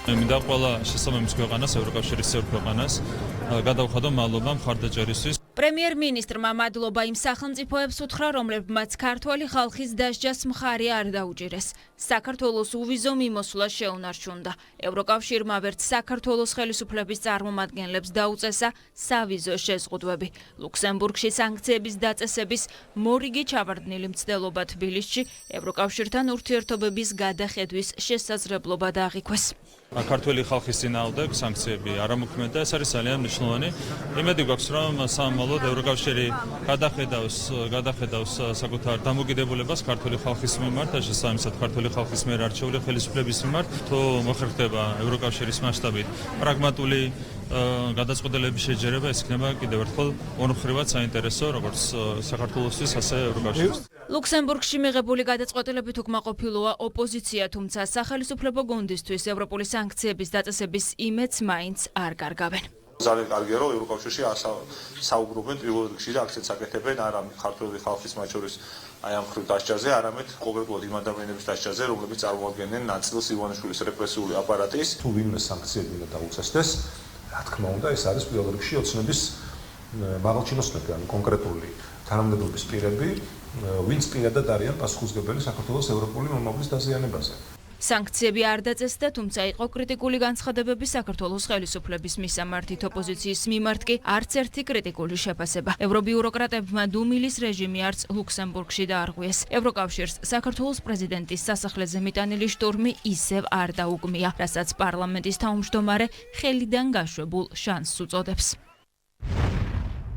მინდა ყველა შესაბამის ქვეყანას, ევროკავშირის წევრ ქვეყანას გადავხადო მადლობა მხარდაჭერისთვის. პრემიერ-მინისტრმა მადლობა იმ სახელმწიფოებს უთხრა, რომლებმაც ქართველი ხალხის დასჯას მხარი არ დაუჭირეს. საქართველოს უვიზო მიმოსვლა შეუნარჩუნდა. ევროკავშირმა ვერც საქართველოს ხელისუფლების წარმომადგენლებს დაუწესა სავიზო შეზღუდვები. ლუქსემბურგში სანქციების დაწესების მორიგი ჩავარდნილი მცდელობა თბილისში ევროკავშირთან ურთიერთობების გადახედვის შესაძლებლობა დააღიქვეს. ქართველი ხალხის წინააღმდეგ სანქციები არ ამოქმედა, ეს არის ძალიან მნიშვნელოვანი. იმედი გვაქვს, რომ სამომავლოდ ევროკავშირი გადახედავს საკუთარ დამოკიდებულებას ქართული ხალხის მიმართ და შესაბამისად ქართული ხალხის მიერ არჩეული ხელისუფლების მიმართ, თუ მოხერხდება ევროკავშირის მასშტაბით პრაგმატული გადაწყვეტილების შეჯერება, ეს იქნება კიდევ ერთხელ ორმხრივად საინტერესო, როგორც საქართველოსთვის, ასე ევროკავშირისთვის. ლუქსემბურგში მიღებული გადაწყვეტილებით უკმაყოფილოა ოპოზიცია, თუმცა სახელისუფლებო გუნდისთვის ევროპული სანქციების დაწესების იმედს მაინც არ კარგავენ. ძალიან კარგია, რომ ევროკავშირში საუბრობენ პირველ რიგში და აქცენტს აკეთებენ არა ქართული ხალხის მათ შორის აი ამ ხრივ დასჯაზე, არამედ კონკრეტულად იმ ადამიანების დასჯაზე, რომლებიც წარმოადგენენ ნაწილს ივანიშვილის რეპრესიული აპარატის. თუ ვინმე სანქციები უნდა დაუწესდეს, რა თქმა უნდა, ეს არის პირველ რიგში ოცნების მაღალჩინოსნები, ანუ კონკრეტული თანამდებობის პირები, ვინც პირადად არიან პასუხისმგებელი საქართველოს ევროპული მომავლის დაზიანებაზე. სანქციები არ დაწესდა, თუმცა იყო კრიტიკული განცხადებები საქართველოს ხელისუფლების მისამართით, ოპოზიციის მიმართ კი არც ერთი კრიტიკული შეფასება. ევრობიუროკრატებმა დუმილის რეჟიმი არც ლუქსემბურგში დაარღვიეს. ევროკავშირს საქართველოს პრეზიდენტის სასახლეზე მიტანილი შტურმი ისევ არ დაუგმია, რასაც პარლამენტის თავმჯდომარე ხელიდან გაშვებულ შანსს უწოდებს.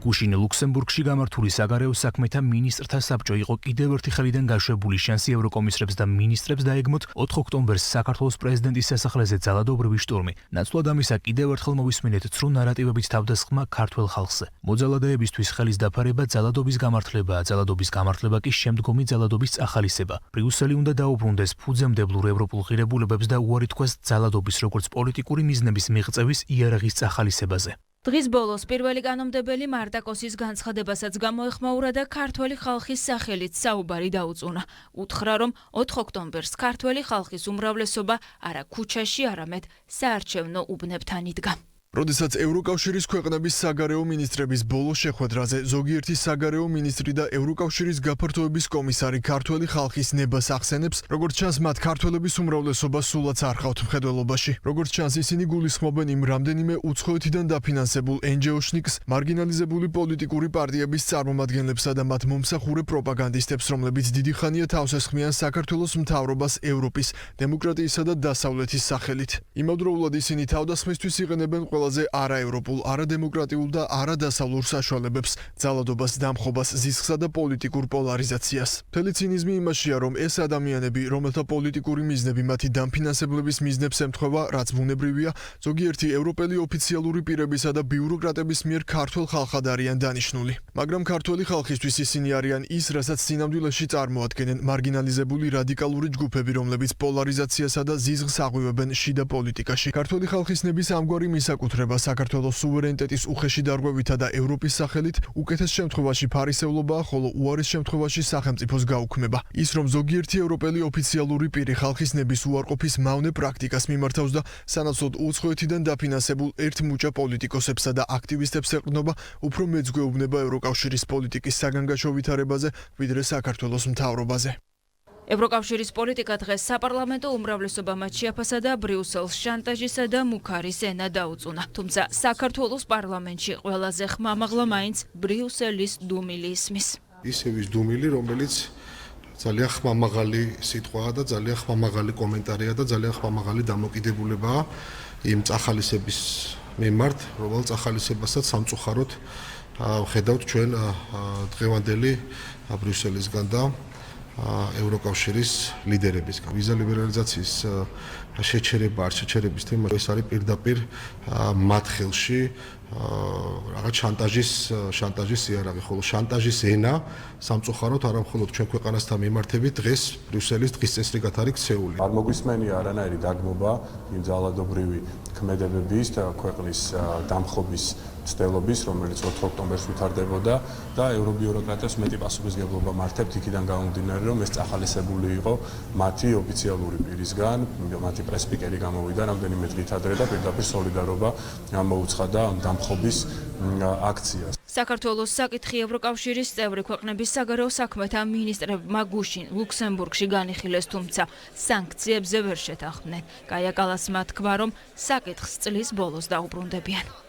გუშინ ლუქსემბურგში გამართული საგარეო საქმეთა მინისტრთა საბჭო იყო კიდევ ერთი ხელიდან გაშვებული შანსი ევროკომისრებს და მინისტრებს დაეგმოთ 4 ოქტომბერს საქართველოს პრეზიდენტის სასახლეზე ძალადობრივი შტურმი. ნაცვლად ამისა კიდევ ერთხელ მოვისმინეთ ცრუ ნარატივებით თავდასხმა ქართველ ხალხზე. მოძალადეებისთვის ხელის დაფარება ძალადობის გამართლებაა, ძალადობის გამართლება კი შემდგომი ძალადობის წახალისება. ბრიუსელი უნდა დაუბრუნდეს ფუძემდებლურ ევროპულ ღირებულებებს და უარი თქვას ძალადობის როგორც პოლიტიკური მიზნების მიღწევის იარაღის წახალისებაზე. დღის ბოლოს პირველი კანონმდებელი მარტაკოსის განცხადებასაც გამოეხმაურა და ქართველი ხალხის სახელით საუბარი დაუწუნა. უთხრა, რომ 4 ოქტომბერს ქართველი ხალხის უმრავლესობა არა ქუჩაში, არამედ საარჩევნო უბნებთან იდგა. როდესაც ევროკავშირის ქვეყნების საგარეო მინისტრების ბოლო შეხვედრაზე ზოგიერთი საგარეო მინისტრი და ევროკავშირის გაფართოების კომისარი ქართველი ხალხის ნებას ახსენებს, როგორც ჩანს, მათ ქართველების უმრავლესობა სულაც არ ხავთ მხედველობაში. როგორც ჩანს, ისინი გულისხმობენ იმ რამდენიმე უცხოეთიდან დაფინანსებულ NGO-შნიკს, მარგინალიზებული პოლიტიკური პარტიების წარმომადგენლებსა და მათ მომსახურე პროპაგანდისტებს, რომლებიც დიდი ხანია თავს ესხმიან საქართველოს მთავრობას ევროპის, დემოკრატიისა და დასავლეთის სახელით. იმავდროულად ისინი თავდასხმისთვის იყენებენ ყველაზე არაევროპულ, არადემოკრატიულ და არადასავლურ საშუალებებს, ძალადობას, დამხობას, ზისხსა და პოლიტიკურ პოლარიზაციას. მთელი ცინიზმი იმაშია, რომ ეს ადამიანები, რომელთა პოლიტიკური მიზნები მათი დამფინანსებლების მიზნებს ემთხვევა, რაც ბუნებრივია, ზოგიერთი ევროპელი ოფიციალური პირებისა და ბიუროკრატების მიერ ქართველ ხალხად არიან დანიშნული. მაგრამ ქართველი ხალხისთვის ისინი არიან ის, რასაც სინამდვილეში წარმოადგენენ მარგინალიზებული რადიკალური ჯგუფები, რომლებიც პოლარიზაციასა და ზიზღს აღვივებენ შიდა პოლიტიკაში. ქართველი ხალხის ნების ამგვარი მისაკუთრება საქართველოს სუვერენიტეტის უხეში დარღვევითა და ევროპის სახელით უკეთეს შემთხვევაში ფარისევლობაა, ხოლო უარის შემთხვევაში სახელმწიფოს გაუქმება. ის, რომ ზოგიერთი ევროპელი ოფიციალური პირი ხალხის ნების უარყოფის მავნე პრაქტიკას მიმართავს და სანაცვლოდ უცხოეთიდან დაფინანსებულ ერთმუჭა პოლიტიკოსებსა და აქტივისტებს ეყრდნობა, უფრო მეძღვეუბნება ევროკავშირის პოლიტიკის საგანგაშო ვითარებაზე, ვიდრე საქართველოს მთავრობაზე. ევროკავშირის პოლიტიკა დღეს საპარლამენტო უმრავლესობა მათ შეაფასა და ბრიუსელს შანტაჟისა და მუქარის ენა დაუწუნა. თუმცა საქართველოს პარლამენტში ყველაზე ხმამაღლა მაინც ბრიუსელის დუმილი ისმის. ისევის დუმილი, რომელიც ძალიან ხმამაღალი სიტყვაა და ძალიან ხმამაღალი კომენტარია და ძალიან ხმამაღალი დამოკიდებულებაა იმ წახალისების მიმართ, რომელ წახალისებასაც სამწუხაროდ ხედავთ ჩვენ დღევანდელი ბრიუსელისგან და ევროკავშირის ლიდერებისგან. ვიზა ლიბერალიზაციის შეჩერება არ შეჩერების თემა ეს არის პირდაპირ მათ ხელში რაღაც შანტაჟის იარაღი, ხოლო შანტაჟის ენა სამწუხაროდ არა მხოლოდ ჩვენ ქვეყანასთან მიმართებით დღეს ბრიუსელის დღის წესრიგად არის ქცეული. არ მოგვისმენია არანაირი დაგმობა იმ ძალადობრივი ქმედებების და ქვეყნის დამხობის ცდელობის, რომელიც 4 ოქტომბერს ვითარდებოდა და ევრობიუროკრატებს მეტი პასუხისმგებლობა მართებთ იქიდან გამომდინარე, რომ ეს წახალისებული იყო მათი ოფიციალური პირისგან, მათი პრესპიკერი გამოვიდა რამდენიმე დღით ადრე და პირდაპირ სოლიდარობა მოუცხადა დამხობის აქციას. საქართველოს საკითხი ევროკავშირის წევრი ქვეყნების საგარეო საქმეთა მინისტრებმა გუშინ ლუქსემბურგში განიხილეს, თუმცა სანქციებზე ვერ შეთანხმდნენ. კაია კალასმა თქვა, რომ საკითხს წლის ბოლოს დაუბრუნდებიან.